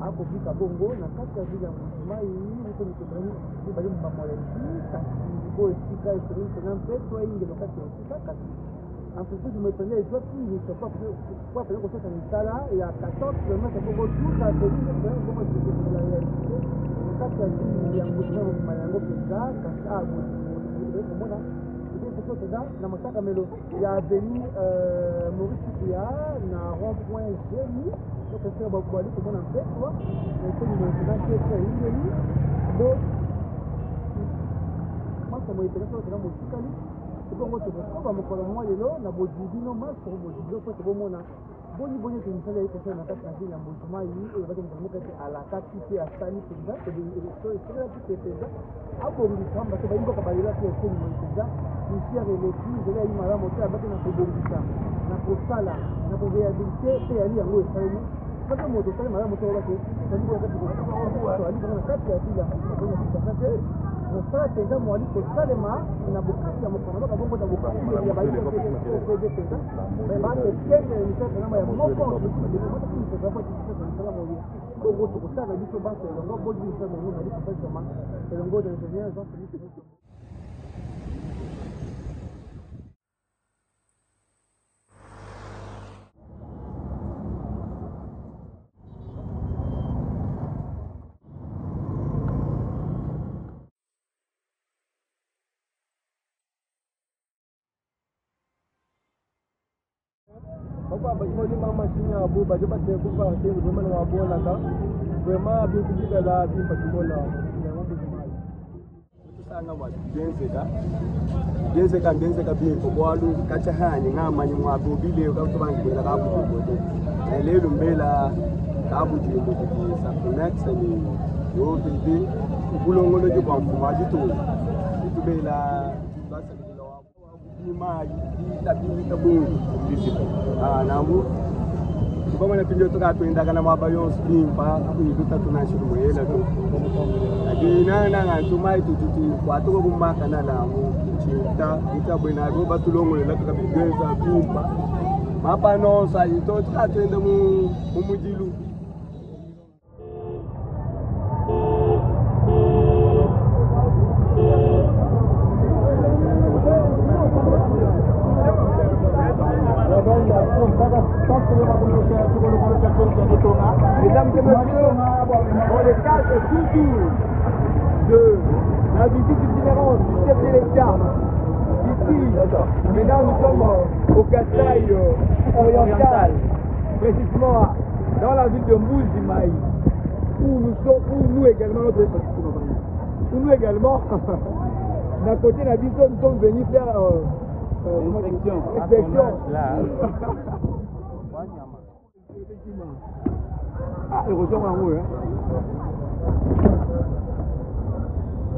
akofika bongo na kati ya vile ya Mbuji-Mayi huko mitondani bali mbamoleki kasi boy sika experience na mpeto inge lokati ya kasi en fait je me prenais les autres qui ne sont pas pour faire comme ça dans sala ya 14 km bongo tout ça c'est une bongo de la réalité na kati ya vile ya Mbuji-Mayi mayango pesa kasi komona na mataka melo ya avenue Maurice Pia na rond-point Génie donc c'est ba bali ko mona fait toi et c'est une maintenant qui est une donc moi ça m'a intéressé dans mon tikali c'est bon moi c'est pas me kola moi lelo na bodidi no ma sur bodidi ko c'est bon mona boni que nous allons faire na kati ya la Mbuji-Mayi et va comme ça à la kati pe à Sani Penda et de c'est là qui Penda a bon du temps parce que ba imba ka balila qui est une Penda ici avec les filles de la imara monter à battre na kobongisa na kosala na koréhabilité pe ali yango esalemi kaka moto osali malamu te oba te sali koali bongo na kati ya vile yakosate kosala mpenza moali kosalema na bokasi ya mokano baka bongo na bokasi ya baide mpenza bate kende misala penama ya mokongo tokosala biso basa elongo bodi misala mongo nali kosalisama elongo de ingénieur jean philippe Pourquoi je me dis que machine à bout, je vais te faire vraiment bien que la vie parce que là genzeka biko kwalu kachahanye ngamanyi mwabobile ukutubangibela kabububo lelo mbela kabujile ngokutisa connect ni yo bildi ubulongolo je kwa mfuma jitu itubela basa bila wapo imali itabika bongo ndisipo nambu kama na pinjo toka twenda kana mabayo spimpa kuikuta tunashuru mwela tu agina na ntumai tututi kwatu ko kumaka na lamu chinta itabwena go batulongole la tukabigeza pimpa mapa no sa ito toka twenda mu mujilu Mesdames et messieurs, dans le cadre toujours de la visite itinérante du chef de l'État, ici, maintenant nous sommes au Kasaï oriental, précisément dans la ville de Mbuji-Mayi, où nous également, d'un côté de la ville, nous sommes venus faire inspection. Ah, il ressort en haut, hein.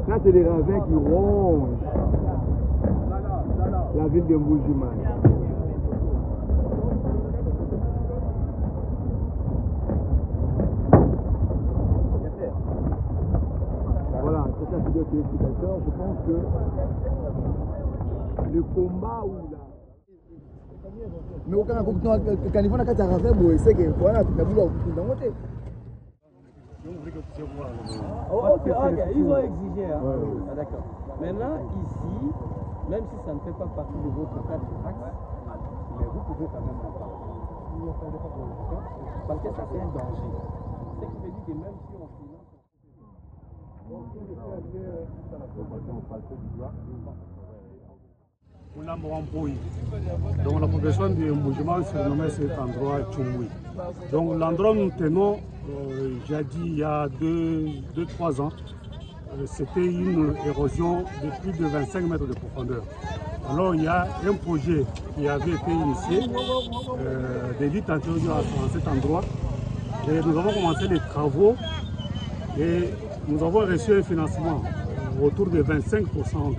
Là, c'est les ravins qui rongent la ville de Mbuji-Mayi. Voilà, c'est ça, c'est téléspectateurs. Je pense que le combat où là. Mais aucun quand il faut la carte à ravin, c'est que voilà, tu as voulu dans côté. Ok, ils ont exigé. Hein. Ah, d'accord. Maintenant, ici, même si ça ne fait pas partie de votre cadre axe, mais vous pouvez quand même en parler. Parce que ça, c'est un danger. Ce qui veut dire que même si on finance. Donc la population de Mbuji-Mayi surnommait cet endroit Tchumwi. Donc l'endroit où nous tenons, j'ai dit il y a 2-3 ans, c'était une érosion de plus de 25 mètres de profondeur. Alors il y a un projet qui avait été initié des luttes antérieures à cet endroit. Et nous avons commencé les travaux et nous avons reçu un financement autour de 25%,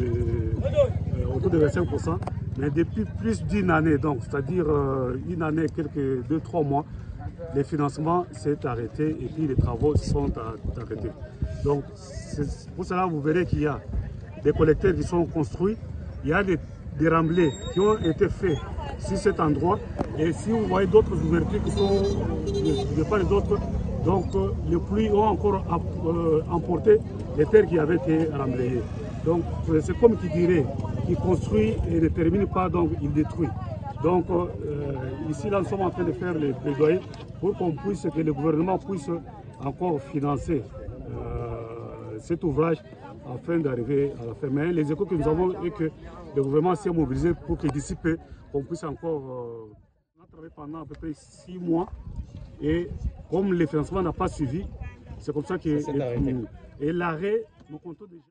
mais depuis plus d'une année, donc c'est-à-dire une année, quelques 2-3 mois, les financements s'est arrêté et puis les travaux sont arrêtés. Donc pour cela, vous verrez qu'il y a des collecteurs qui sont construits, il y a des remblais qui ont été faits sur cet endroit. Et si vous voyez d'autres ouvertures qui sont de part et d'autre, donc les pluies ont encore emporté les terres qui avaient été remblayées. Donc c'est comme qui dirait, qui construit et ne termine pas, donc il détruit. Donc ici là nous sommes en train de faire les plaidoyers pour qu'on puisse, que le gouvernement puisse encore financer cet ouvrage afin d'arriver à la fin. Mais les échos que nous avons est que le gouvernement s'est mobilisé pour que d'ici peu on puisse encore on a travaillé pendant à peu près 6 mois et comme le financement n'a pas suivi, c'est comme ça que et l'arrêt, nous comptons déjà.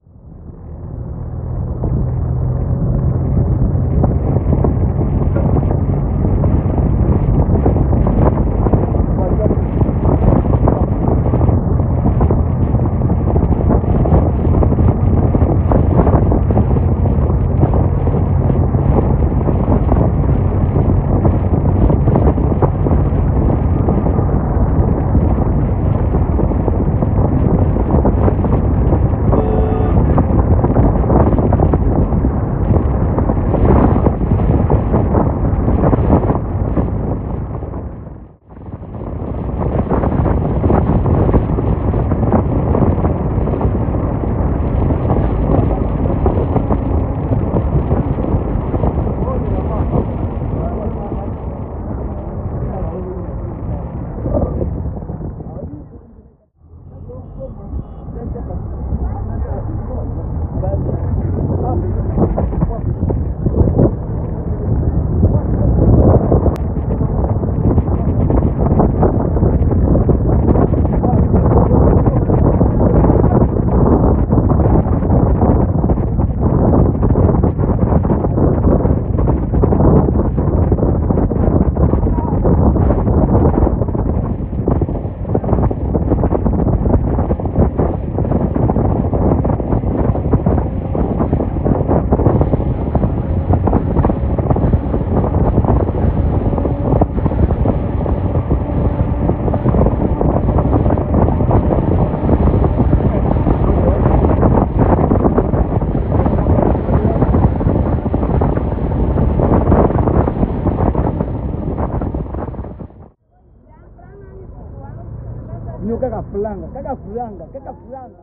Kaka fulanga.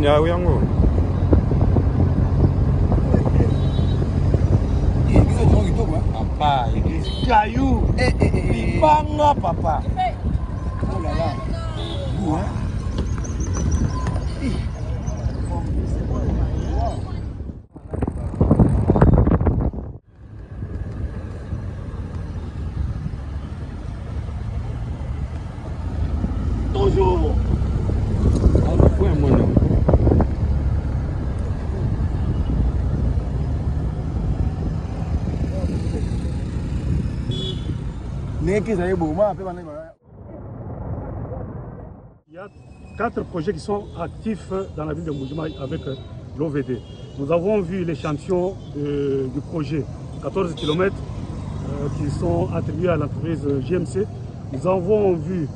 nyawe yango. Papa, caillou, Lipanga, papa. Oh là là. Où, hein? Toujours. Il y a 4 projets qui sont actifs dans la ville de Mbuji-Mayi avec l'OVD. Nous avons vu l'échantillon du projet 14 km qui sont attribués à l'entreprise GMC. Nous avons vu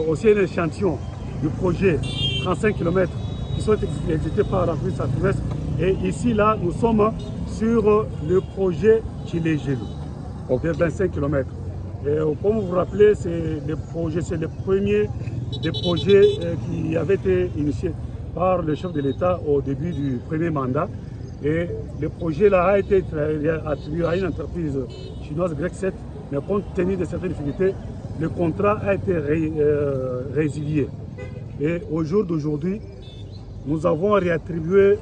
aussi un échantillon du projet 35 km qui sont exécutés par l'entreprise Safines. Et ici, là, nous sommes sur le projet Chilejelu, de 25 km. Et comme vous vous rappelez, c'est le premier des projets qui avait été initié par le chef de l'État au début du premier mandat. Et le projet là a été attribué à une entreprise chinoise Grec 7, mais compte tenu de certaines difficultés, le contrat a été résilié. Et au jour d'aujourd'hui, nous avons réattribué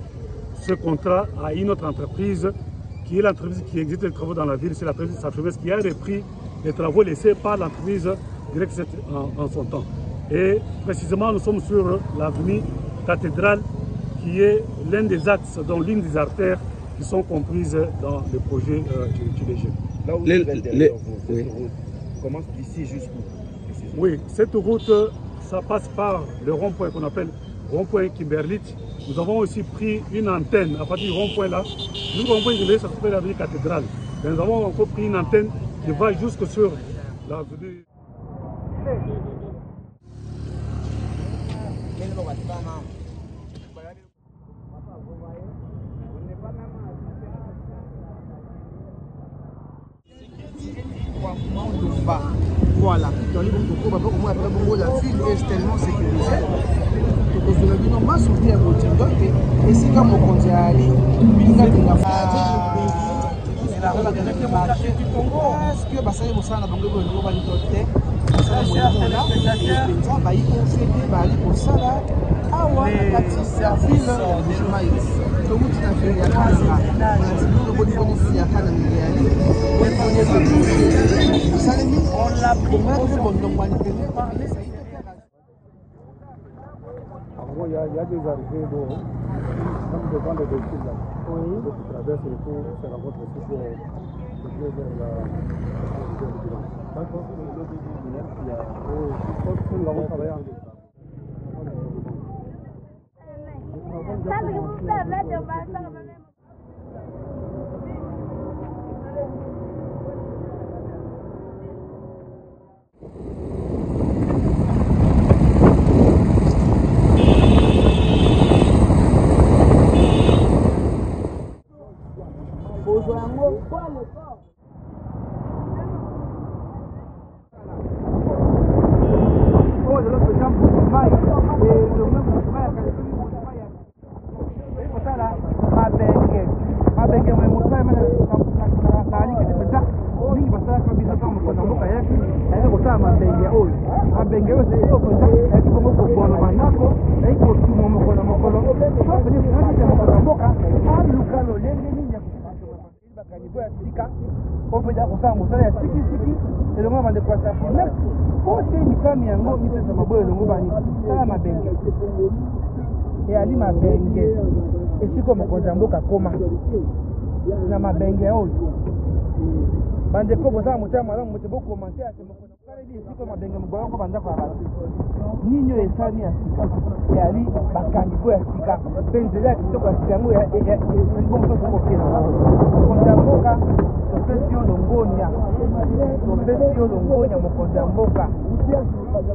ce contrat à une autre entreprise qui est l'entreprise qui exécute les travaux dans la ville, c'est l'entreprise Safines qui a repris les travaux laissés par l'entreprise Grec 7 en son temps. Et précisément, nous sommes sur l'avenue Cathédrale, qui est l'un des axes, dont l'une des artères qui sont comprises dans le projet Chilejelu. Là où cette route commence d'ici jusqu'où? Oui, cette route, ça passe par le rond-point qu'on appelle rond-point Kimberlit. Nous avons aussi pris une antenne à partir du rond-point là. Le rond-point Kimberlit, ça s'appelle l'avenue Cathédrale. Mais nous avons encore pris une antenne qui va jusque sur l'avenue. Voilà, dans les bons la ville est tellement sécurisée. Donc, on a vu normalement soutenir vos timbres et c'est comme on dit à aller. Est-ce que ça y est, ça va Il y a des arrivées même devant les véhicules là. Qui traversent et tout, se rencontrent aussi sur nous avons travaillé en et ali mabenge esiko mokonzi ya mboka koma na mabenge oyo bandeko bozala motema malamu moto bokomante ate mokonzi asaleli esiko mabenge mogoyoko bandako ya bato nini oyo esali ya sika eyali bakandigo ya sika mpe nzela ya kitoko ya sika yango esali bongo to kokokela mokonzi ya mboka topesi yo longonia mokonzi ya mboka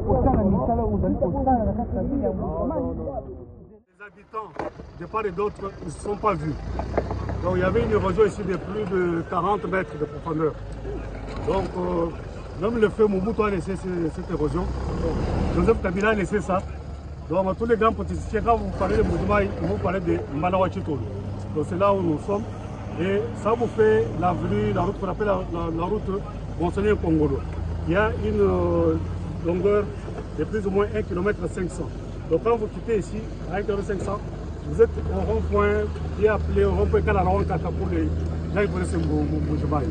kotala misala oyo ozali kosala na kati na ville ya Mbuji-Mayi. Les habitants de part et d'autre ne se sont pas vus. Donc il y avait une érosion ici de plus de 40 mètres de profondeur. Donc même le feu Mobutu a laissé cette érosion. Joseph Kabila a laissé ça. Donc tous les grands politiciens, quand vous parlez de Mbuji-Mayi, vous parlez de Mbalawa Chitolo. Donc c'est là où nous sommes. Et ça vous fait l'avenue, la route qu'on appelle la route Monseigneur Kongolo. Il y a une longueur de plus ou moins 1,5 km. Donc quand vous quittez ici, à 1,5 km, vous êtes au rond-point qui est appelé au rond-point Kalarawan Kata pour les gens qui connaissent Mbuji-Mayi.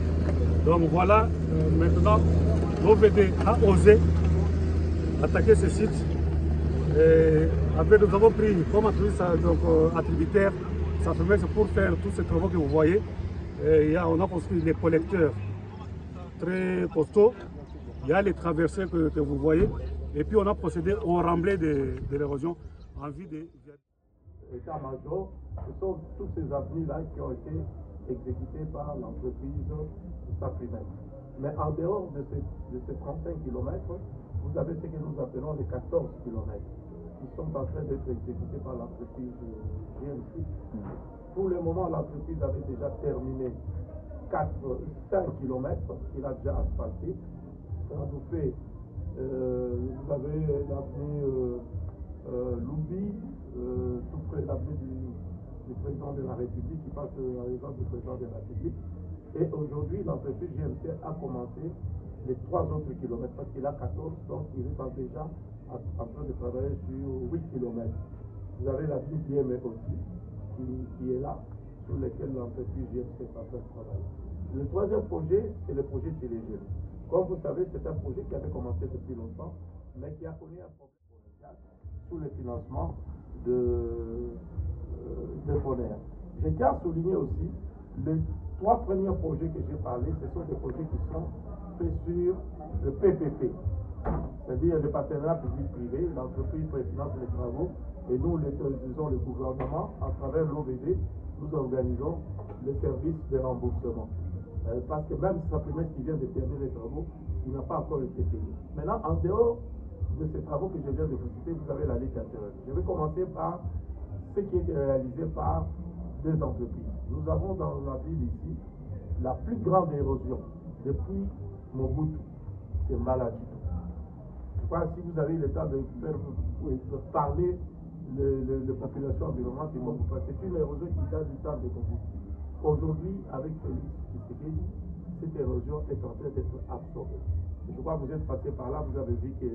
Donc voilà, maintenant, l'OVD a osé attaquer ce site. Et après, nous avons pris comme attributaire sa femelle pour faire tous ces travaux que vous voyez. Et on a construit les collecteurs très costauds. Il y a les traversées que vous voyez. Et puis on a procédé au remblai de l'érosion en vue de... État-major, ce sont toutes ces avenues-là qui ont été exécutées par l'entreprise Safrimex. Mais en dehors de ces 35 km, vous avez ce que nous appelons les 14 km qui sont en train d'être exécutés par l'entreprise GMC. Pour le moment, l'entreprise avait déjà terminé 5 km qu'il a déjà asphalté. Ça nous fait, vous avez l'avenue Loubi, tout près de l'avenue du président de la République qui passe à l'exemple du président de la République. Et aujourd'hui, l'entreprise GMC a commencé les 3 autres kilomètres parce qu'il a 14, donc il est déjà en train de travailler sur 8 km. Vous avez la ville DME aussi qui est là, sur lequel l'entreprise GMC est en train de travailler. Le troisième projet, c'est le projet Téléger. Comme vous savez, c'est un projet qui avait commencé depuis longtemps, mais qui a connu un problème provincial sous le financement de FONER. Je tiens à souligner aussi les 3 premiers projets que j'ai parlé, ce sont des projets qui sont faits sur le PPP, c'est-à-dire le partenariat public-privé. L'entreprise préfinance les travaux et nous, disons le gouvernement, à travers l'OVD, nous organisons les services de remboursement. Parce que même si ça permet qui vient de terminer les travaux, il n'a pas encore été payé. Maintenant, en dehors de ces travaux que je viens de vous citer, vous avez la liste intérieure. Je vais commencer par ce qui est réalisé par des entreprises. Nous avons dans la ville ici la plus grande érosion depuis Mobutu, c'est Malachito. Je crois que si vous avez le temps de parler de population environnante de Mobutu, c'est une érosion qui date du temps de Mobutu. Aujourd'hui, avec Félix Tshisekedi, cette érosion est en train d'être absorbée. Je crois que vous êtes passé par là, vous avez vu que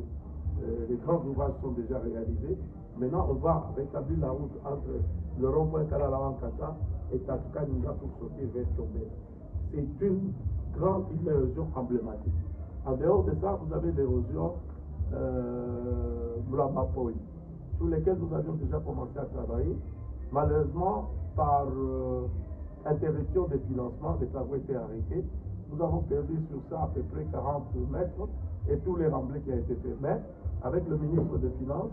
les grands ouvrages sont déjà réalisés. Maintenant, on va rétablir la route entre le rond-point Kalalawan Kata et Tatukaninga pour sauter vers Tchombe. C'est une grande érosion emblématique. En dehors de ça, vous avez l'érosion Mlambapoi, sur lesquelles nous avions déjà commencé à travailler. Malheureusement, par interruption des financements, les travaux étaient arrêtés. Nous avons perdu sur ça à peu près 40 mètres et tous les remblais qui ont été faits. Mais avec le ministre des Finances,